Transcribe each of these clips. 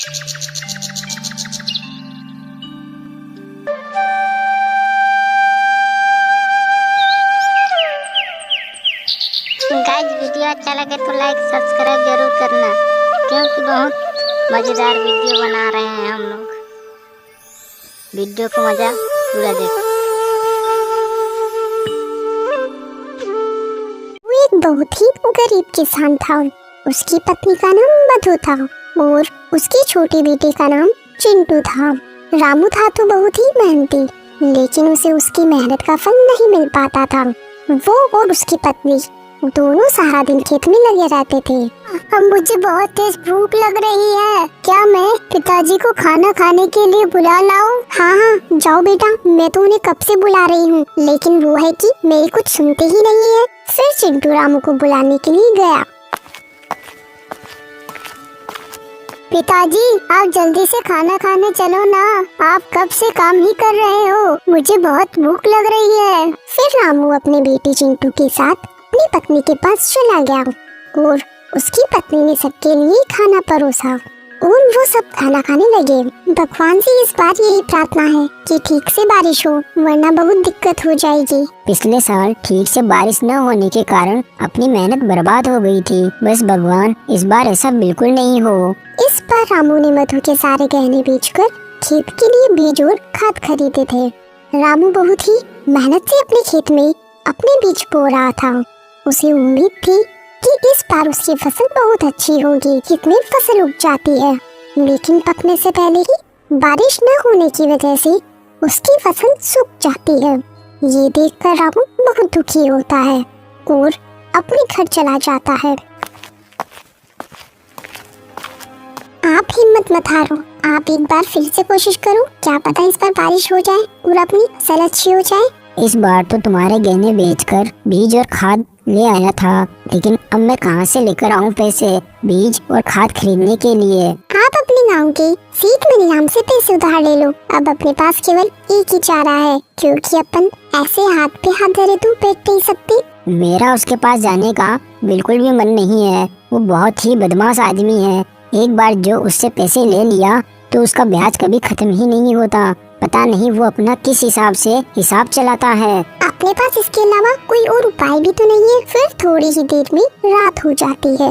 Guys, video अच्छा लगे तो लाइक सब्सक्राइब जरूर करना, क्योंकि बहुत मज़ेदार वीडियो बना रहे हैं हम लोग। वीडियो को मज़ा पूरा देखो। वो एक बहुत ही गरीब किसान था। उसकी पत्नी का नाम मधु था और उसकी छोटी बेटी का नाम चिंटू था। रामू था तो बहुत ही मेहनती, लेकिन उसे उसकी मेहनत का फल नहीं मिल पाता था। वो और उसकी पत्नी दोनों सारा दिन खेत में लगे रहते थे। अब मुझे बहुत तेज भूख लग रही है, क्या मैं पिताजी को खाना खाने के लिए बुला लाऊं? हाँ, जाओ बेटा, मैं तो उन्हें कब से बुला रही हूँ, लेकिन वो है कि मेरी कुछ सुनते ही नहीं है। फिर चिंटू रामू को बुलाने के लिए गया। पिताजी, आप जल्दी से खाना खाने चलो ना, आप कब से काम ही कर रहे हो, मुझे बहुत भूख लग रही है। फिर रामू अपने बेटी चिंटू के साथ अपनी पत्नी के पास चला गया और उसकी पत्नी ने सबके लिए खाना परोसा और वो सब खाना खाने लगे। भगवान से इस बार यही प्रार्थना है कि ठीक से बारिश हो, वरना बहुत दिक्कत हो जाएगी। पिछले साल ठीक से बारिश न होने के कारण अपनी मेहनत बर्बाद हो गई थी। बस भगवान इस बार ऐसा बिल्कुल नहीं हो। इस बार रामू ने मधु के सारे गहने बेचकर खेत के लिए बीज और खाद खरीदे थे। रामू बहुत ही मेहनत से अपने खेत में अपने बीज बो रहा था। उसे उम्मीद थी कि इस बार उसकी फसल बहुत अच्छी होगी, खेत में फसल उग जाती है। लेकिन पकने से पहले ही बारिश न होने की वजह से उसकी फसल सूख जाती है। ये देखकर रामू बहुत दुखी होता है और अपने घर चला जाता है। आप हिम्मत मत हारो, आप एक बार फिर से कोशिश करो, क्या पता इस बार बारिश हो जाए और अपनी फसल अच्छी हो जाए। इस बार तो तुम्हारे गहने बेचकर बीज और खाद ले आया था, लेकिन अब मैं कहां से लेकर आऊं पैसे बीज और खाद खरीदने के लिए? आप अपने गांव के सेठ मनीराम से पैसे उधार ले लो। अब अपने पास केवल एक ही चारा है, क्योंकि अपन ऐसे हाथ पे हाथ धरे तो बैठ नहीं सकते। मेरा उसके पास जाने का बिल्कुल भी मन नहीं है। वो बहुत ही बदमाश आदमी है। एक बार जो उससे पैसे ले लिया तो उसका ब्याज कभी खत्म ही नहीं होता। पता नहीं वो अपना किस हिसाब से हिसाब चलाता है। अपने पास इसके अलावा कोई और उपाय भी तो नहीं है। फिर थोड़ी ही देर में रात हो जाती है,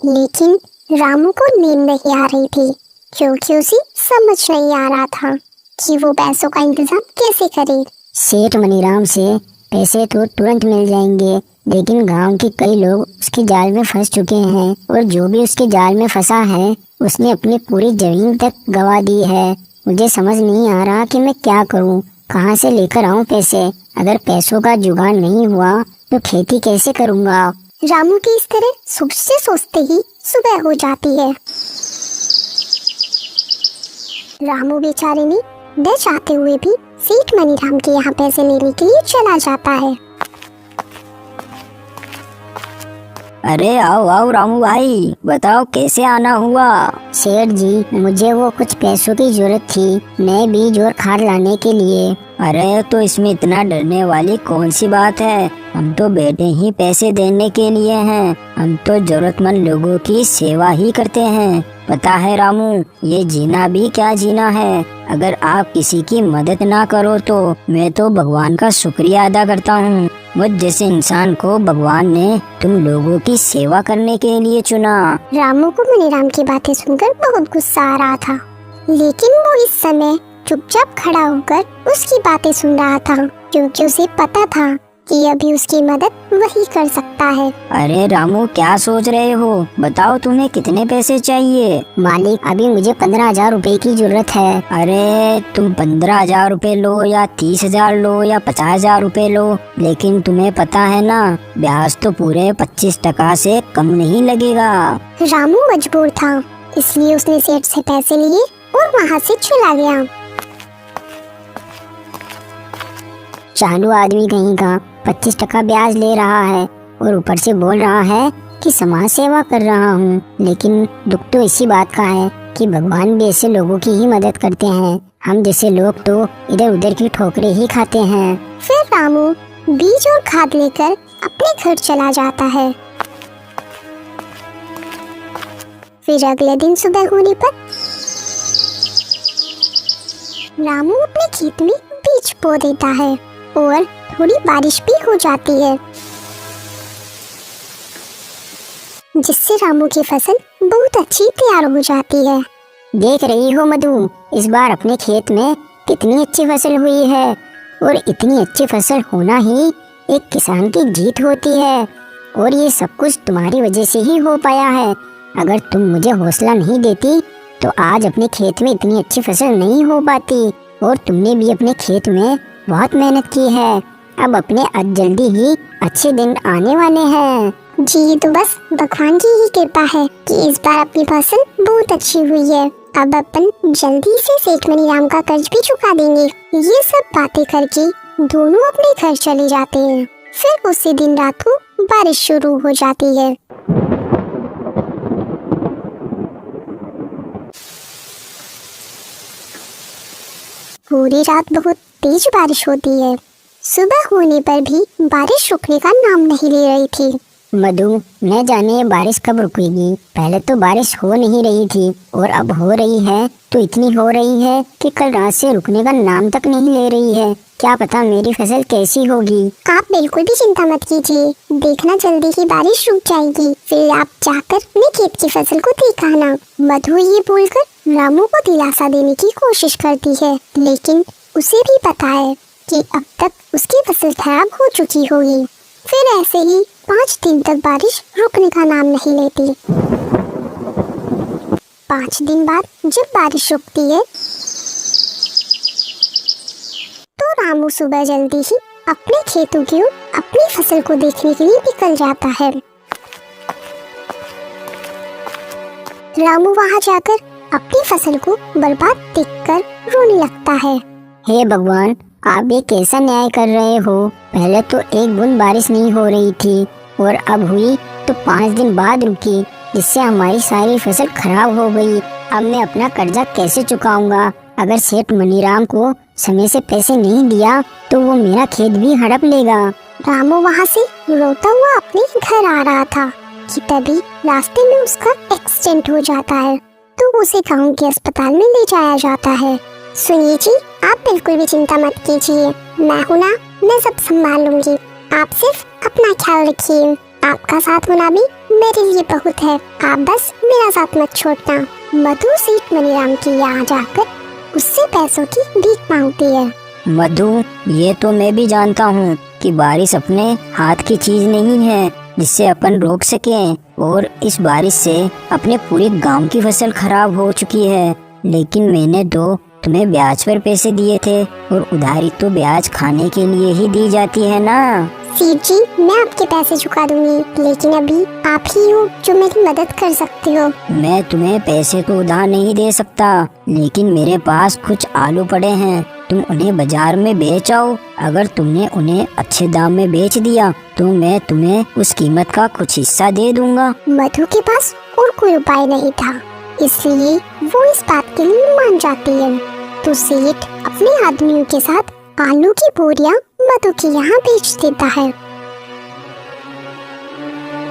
लेकिन रामू को नींद नहीं आ रही थी, क्योंकि उसे समझ नहीं आ रहा था कि वो पैसों का इंतजाम कैसे करे। सेठ मनीराम से पैसे तो तुरंत मिल जाएंगे, लेकिन गांव के कई लोग उसके जाल में फंस चुके हैं और जो भी उसके जाल में फंसा है उसने अपनी पूरी जमीन तक गंवा दी है। मुझे समझ नहीं आ रहा कि मैं क्या करूं, कहां से लेकर आऊं पैसे। अगर पैसों का जुगाड़ नहीं हुआ तो खेती कैसे करूंगा? रामू की इस तरह सोचते सोचते ही सुबह हो जाती है। रामू बेचारे ने न चाहते हुए भी सेठ मनीराम के यहाँ पैसे लेने के लिए चला जाता है। अरे आओ आओ रामू भाई, बताओ कैसे आना हुआ? सेठ जी, मुझे वो कुछ पैसों की जरूरत थी नए बीज और खाद लाने के लिए। अरे तो इसमें इतना डरने वाली कौन सी बात है? हम तो बैठे ही पैसे देने के लिए हैं। हम तो जरूरतमंद लोगों की सेवा ही करते हैं। पता है रामू, ये जीना भी क्या जीना है। अगर आप किसी की मदद ना करो तो मैं तो भगवान का शुक्रिया अदा करता हूँ। मुझ जैसे इंसान को भगवान ने तुम लोगों की सेवा करने के लिए चुना। रामू को मनीराम की बातें सुनकर बहुत गुस्सा आ रहा था, लेकिन वो इस समय चुपचाप खड़ा होकर उसकी बातें सुन रहा था, क्योंकि उसे पता था कि अभी उसकी मदद वही कर सकता है। अरे रामू, क्या सोच रहे हो? बताओ तुम्हें कितने पैसे चाहिए? मालिक, अभी मुझे 15,000 रुपए की जरूरत है। अरे तुम 15,000 रुपए लो या 30,000 लो या 50,000 रुपए लो, लेकिन तुम्हें पता है ना, ब्याज तो पूरे 25% से कम नहीं लगेगा। रामू मजबूर था, इसलिए उसने सेठ से पैसे लिए और वहाँ से चला गया। चालू आदमी कहीं का 25% ब्याज ले रहा है और ऊपर से बोल रहा है कि समाज सेवा कर रहा हूँ। लेकिन दुख तो इसी बात का है कि भगवान भी ऐसे लोगों की ही मदद करते हैं। हम जैसे लोग तो इधर उधर की ठोकरें ही खाते हैं। फिर रामू बीज और खाद लेकर अपने घर चला जाता है। फिर अगले दिन सुबह होने पर रामू अपने खेत में बीज बो देता है और थोड़ी बारिश भी हो जाती है, जिससे रामू की फसल बहुत अच्छी तैयार हो जाती है। देख रही हो मधु, इस बार अपने खेत में कितनी अच्छी फसल हुई है। और इतनी अच्छी फसल होना ही एक किसान की जीत होती है। और ये सब कुछ तुम्हारी वजह से ही हो पाया है। अगर तुम मुझे हौसला नहीं देती तो आज अपने खेत में इतनी अच्छी फसल नहीं हो पाती। और तुमने भी अपने खेत में बहुत मेहनत की है। अब अपने आज जल्दी ही अच्छे दिन आने वाले हैं। जी, तो बस भगवान की ही कृपा है कि इस बार अपनी फसल बहुत अच्छी हुई है। अब अपन जल्दी से सेठ मनीराम का कर्ज भी चुका देंगे। ये सब बातें करके दोनों अपने घर चले जाते हैं। फिर उसी दिन रात को बारिश शुरू हो जाती है। पूरी रात बहुत तेज बारिश होती है। सुबह होने पर भी बारिश रुकने का नाम नहीं ले रही थी। मधु, न जाने ये बारिश कब रुकेगी। पहले तो बारिश हो नहीं रही थी और अब हो रही है तो इतनी हो रही है कि कल रात से रुकने का नाम तक नहीं ले रही है। क्या पता मेरी फसल कैसी होगी। आप बिल्कुल भी चिंता मत कीजिए, देखना जल्दी ही बारिश रुक जाएगी। फिर आप जाकर अपने खेत की फसल को देख आना। मधु ये बोलकर रामू को दिलासा देने की कोशिश करती है, लेकिन उसे भी पता है कि अब तक उसकी फसल खराब हो चुकी होगी। फिर ऐसे ही 5 दिन तक बारिश रुकने का नाम नहीं लेती। 5 दिन बाद जब बारिश रुकती है तो रामू सुबह जल्दी ही अपने खेतों की ओर अपनी फसल को देखने के लिए निकल जाता है। रामू वहां जाकर अपनी फसल को बर्बाद देखकर रोने लगता है। हे भगवान, आप ये कैसा न्याय कर रहे हो। पहले तो एक बूंद बारिश नहीं हो रही थी और अब हुई तो 5 दिन बाद रुकी, जिससे हमारी सारी फसल खराब हो गई। अब मैं अपना कर्जा कैसे चुकाऊंगा। अगर सेठ मनीराम को समय से पैसे नहीं दिया तो वो मेरा खेत भी हड़प लेगा। रामू वहाँ से रोता हुआ अपने घर आ रहा था कि तभी रास्ते में उसका एक्सीडेंट हो जाता है, तो उसे गांव के अस्पताल में ले जाया जाता है। सुनिए जी, आप बिल्कुल भी चिंता मत कीजिए, मैं हूँ ना, मैं सब संभाल लूंगी। आप सिर्फ अपना ख्याल रखिए। आपका साथ होना भी मेरे लिए बहुत है, आप बस मेरा साथ मत छोड़ना। मधु सेठ मनीराम के यहाँ जाकर उससे पैसों की भीख मांगती है। मधु, ये तो मैं भी जानता हूँ कि बारिश अपने हाथ की चीज नहीं है जिससे अपन रोक सकें। और इस बारिश से अपने पूरे गांव की फसल खराब हो चुकी है, लेकिन मैंने तो तुम्हें ब्याज पर पैसे दिए थे और उधारी तो ब्याज खाने के लिए ही दी जाती है ना। सेठ जी, मैं आपके पैसे चुका दूंगी, लेकिन अभी आप ही हो जो मेरी मदद कर सकते हो। मैं तुम्हें पैसे तो उधार नहीं दे सकता, लेकिन मेरे पास कुछ आलू पड़े हैं, तुम उन्हें बाजार में बेच आओ। अगर तुमने उन्हें अच्छे दाम में बेच दिया तो मैं तुम्हें उस कीमत का कुछ हिस्सा दे दूंगा। मधु के पास और कोई उपाय नहीं था, इसलिए वो इस बात के लिए मान जाती है। तो सेठ अपने आदमियों के साथ आलू की बोरियां मधु के यहाँ बेच देता है।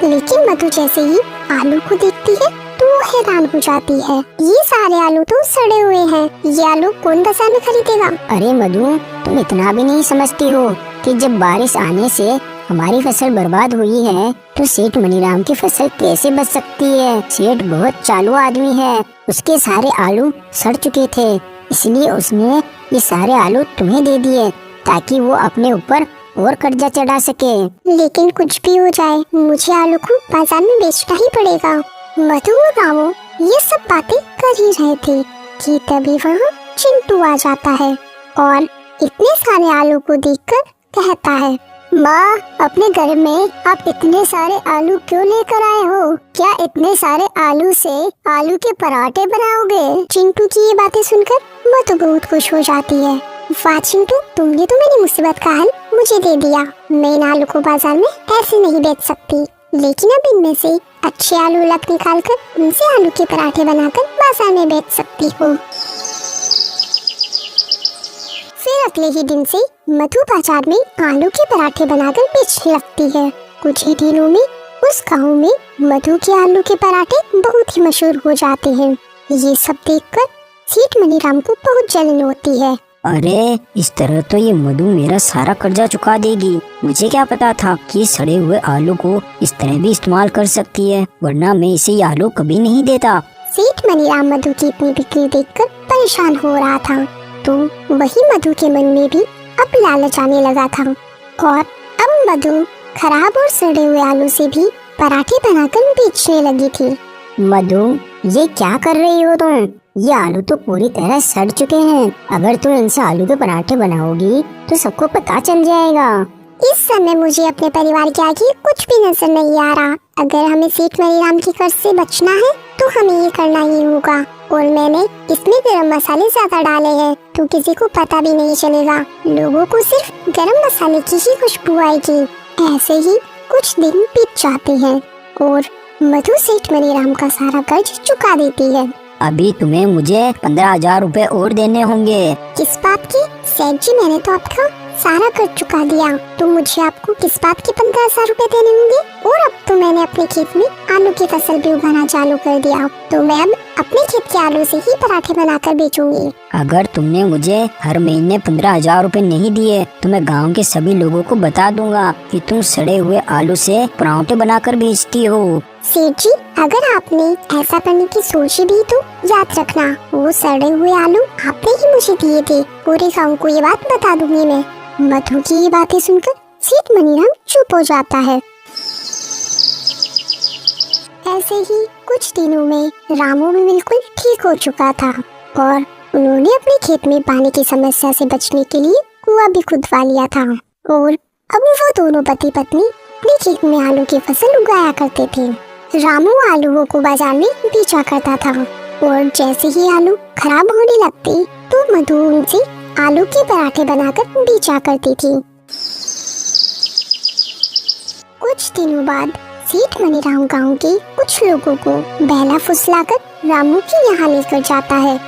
लेकिन मधु जैसे ही आलू को देखती है तो वो हैरान हो जाती है। ये सारे आलू तो सड़े हुए हैं, ये आलू कौन बाजार में खरीदेगा। अरे मधु, तुम इतना भी नहीं समझती हो कि जब बारिश आने से हमारी फसल बर्बाद हुई है तो सेठ मनीराम की फसल कैसे बच सकती है। सेठ बहुत चालू आदमी है, उसके सारे आलू सड़ चुके थे, इसलिए उसने ये सारे आलू तुम्हें दे दिए ताकि वो अपने ऊपर और कर्जा चढ़ा सके। लेकिन कुछ भी हो जाए, मुझे आलू को बाजार में बेचना ही पड़ेगा। मधु और रामू ये सब बातें कर ही रहे थे कि तभी वहाँ चिंटू आ जाता है और इतने सारे आलू को देखकर कहता है, माँ, अपने घर में आप इतने सारे आलू क्यों लेकर आए हो? क्या इतने सारे आलू से आलू के पराठे बनाओगे? चिंटू की ये बातें सुनकर मधु बहुत खुश हो जाती है। वाह चिंटू, तुमने तो मेरी मुसीबत का हल मुझे दे दिया। मैं इन आलू को बाजार में ऐसे नहीं बेच सकती, लेकिन अब इनमें से अच्छे आलू अलग निकाल कर उनसे आलू के पराठे बनाकर बाजार में बेच सकती हूँ। फिर अगले ही दिन से मधु बाजार में आलू के पराठे बनाकर बेचने लगती है। कुछ ही दिनों में उस गांव में मधु के आलू के पराठे बहुत ही मशहूर हो जाते हैं। ये सब देखकर सेठ मनीराम को बहुत जलन होती है। अरे इस तरह तो ये मधु मेरा सारा कर्जा चुका देगी। मुझे क्या पता था कि सड़े हुए आलू को इस तरह भी इस्तेमाल कर सकती है, वरना मैं इसे ये आलू कभी नहीं देता। सेठ मनीराम मधु की इतनी बिक्री देखकर परेशान हो रहा था, तो वही मधु के मन में भी अब लालच आने लगा था और अब मधु खराब और सड़े हुए आलू से भी पराठे बनाकर बेचने लगी थी। मधु, ये क्या कर रही हो तुम? ये आलू तो पूरी तरह सड़ चुके हैं। अगर तुम इनसे आलू के पराठे बनाओगी तो सबको पता चल जाएगा। इस समय मुझे अपने परिवार के आगे कुछ भी नजर नहीं आ रहा। अगर हमें सेठ मनीराम के कर्ज से बचना है तो हमें ये करना ही होगा। और मैंने इसमें गरम मसाले ज्यादा डाले हैं तो किसी को पता भी नहीं चलेगा। लोगों को सिर्फ गरम मसाले की ही खुशबू आएगी। ऐसे ही कुछ दिन बीत जाते हैं और मधु सेठ मनीराम का सारा कर्ज चुका देती है। अभी तुम्हें मुझे 15,000 रुपए और देने होंगे। किस बात की? सेठ जी, मैंने तो आपका सारा कर्ज चुका दिया, तो मुझे आपको किस बात के 15,000 रुपए देने होंगे? और अब तो मैंने अपने खेत में आलू की फसल भी उगाना चालू कर दिया, तो मैं अब अपने खेत के आलू से ही पराठे बनाकर बेचूंगी। अगर तुमने मुझे हर महीने 15,000 रुपए नहीं दिए तो मैं गांव के सभी लोगों को बता दूंगा कि तुम सड़े हुए आलू से पराठे बनाकर बेचती हो। सेठ जी, अगर आपने ऐसा करने की सोची भी तो याद रखना, वो सड़े हुए आलू आपने ही मुझे दिए थे। पूरे गांव को ये बात बता दूंगी मैं। मधु की ये बातें सुनकर सेठ मनीराम चुप हो जाता है। ऐसे ही कुछ दिनों में रामू भी बिल्कुल ठीक हो चुका था और उन्होंने अपने खेत में पानी की समस्या से बचने के लिए कुआं भी खुदवा लिया था। और अब वो दोनों पति पत्नी अपने खेत में आलू की फसल उगाया करते थे। रामू आलूओं को बाजार में बेचा करता था और जैसे ही आलू खराब होने लगते तो मधु उनसे आलू के पराठे बनाकर बेचा करती थी। कुछ दिनों बाद सेठ मनीराम गांव के कुछ लोगों को बहला फुसलाकर रामू के यहाँ लेकर जाता है।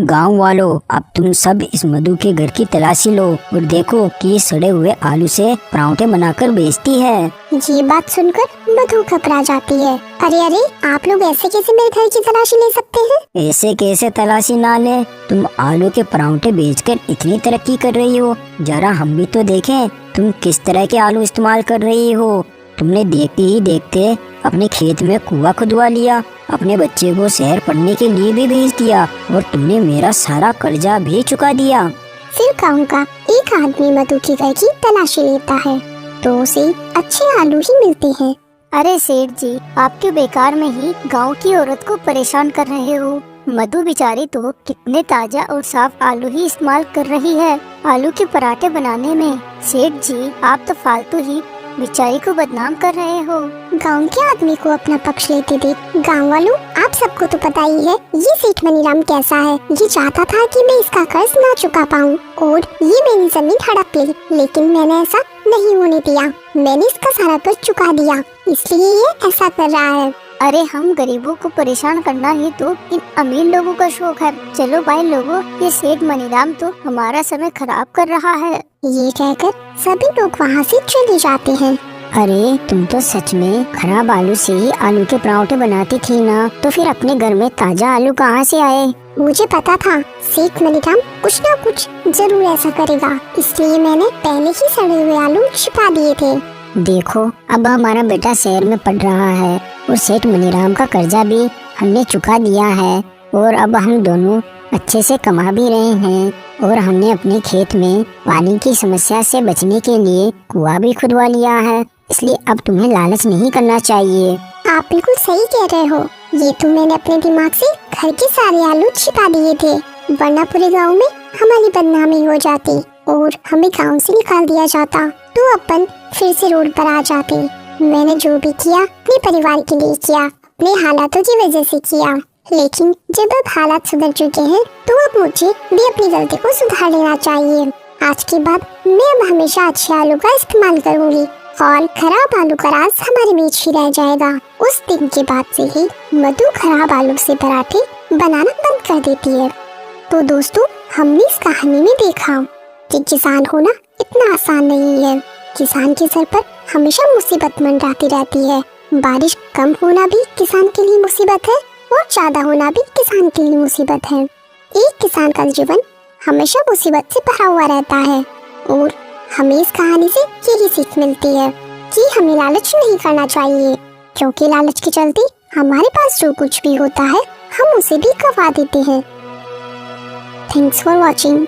गांव वालों, अब तुम सब इस मधु के घर की तलाशी लो और देखो कि ये सड़े हुए आलू से पराठे बनाकर बेचती है। ये बात सुनकर मधु घबरा जाती है। अरे अरे, आप लोग ऐसे कैसे मेरे घर की तलाशी ले सकते हैं? ऐसे कैसे तलाशी ना ले? तुम आलू के पराठे बेचकर इतनी तरक्की कर रही हो, जरा हम भी तो देखें तुम किस तरह के आलू इस्तेमाल कर रही हो। तुमने देखते ही देखते अपने खेत में कुआं खुदवा लिया, अपने बच्चे को शहर पढ़ने के लिए भी भेज दिया और तुमने मेरा सारा कर्जा भी चुका दिया। फिर गांव का एक आदमी मधु के घर की तलाशी लेता है तो उसे अच्छे आलू ही मिलते हैं। अरे सेठ जी, आप क्यों बेकार में ही गांव की औरत को परेशान कर रहे हो? मधु बेचारी तो कितने ताजा और साफ आलू ही इस्तेमाल कर रही है आलू के पराठे बनाने में। सेठ जी, आप तो फालतू ही बेचारी को बदनाम कर रहे हो। गांव के आदमी को अपना पक्ष लेते देख, गांव वालों, आप सबको तो पता ही है ये सेठ मनीराम कैसा है। ये चाहता था कि मैं इसका कर्ज ना चुका पाऊँ और ये मेरी जमीन हड़प ले, लेकिन मैंने ऐसा नहीं होने दिया। मैंने इसका सारा कर्ज चुका दिया, इसलिए ये ऐसा कर रहा है। अरे हम गरीबों को परेशान करना ही तो इन अमीर लोगों का शौक है। चलो भाई लोगों, ये सेठ मनीराम तो हमारा समय खराब कर रहा है। ये कहकर सभी लोग वहाँ से चले जाते हैं। अरे तुम तो सच में खराब आलू से ही आलू के पराठे बनाती थी ना, तो फिर अपने घर में ताजा आलू कहाँ से आए? मुझे पता था सेठ मनीराम कुछ ना कुछ जरूर ऐसा करेगा, इसलिए मैंने पहले ही सड़े हुए आलू छिपा दिए थे। देखो, अब हमारा बेटा शहर में पढ़ रहा है और सेठ मनीराम का कर्जा भी हमने चुका दिया है और अब हम दोनों अच्छे से कमा भी रहे हैं और हमने अपने खेत में पानी की समस्या से बचने के लिए कुआं भी खुदवा लिया है। इसलिए अब तुम्हें लालच नहीं करना चाहिए। आप बिल्कुल सही कह रहे हो। ये तो मैंने अपने दिमाग से घर के सारे आलू छिपा दिए थे, वरना पूरे गांव में हमारी बदनामी हो जाती और हमें गांव से निकाल दिया जाता, तो अपन फिर से रोड पर आ जाते। मैंने जो भी किया अपने परिवार के लिए किया, अपने हालातों की वजह से किया, लेकिन जब अब हालात सुधर चुके हैं तो अब मुझे भी अपनी गलती को सुधार लेना चाहिए। आज के बाद मैं अब हमेशा अच्छे आलू का इस्तेमाल करूंगी और खराब आलू का राज हमारे बीच ही रह जाएगा। उस दिन के बाद से ही मधु खराब आलू से पराठे बनाना बंद कर देती है। तो दोस्तों, हमने इस कहानी में देखा कि किसान होना इतना आसान नहीं है। किसान के सर पर हमेशा मुसीबत मंडराती रहती है। बारिश कम होना भी किसान के लिए मुसीबत है और ज्यादा होना भी किसान के लिए मुसीबत है। एक किसान का जीवन हमेशा मुसीबत से भरा हुआ रहता है और हमें इस कहानी से यही सीख मिलती है कि हमें लालच नहीं करना चाहिए, क्योंकि लालच के चलते हमारे पास जो कुछ भी होता है हम उसे भी गवा देते हैं। Thanks for watching.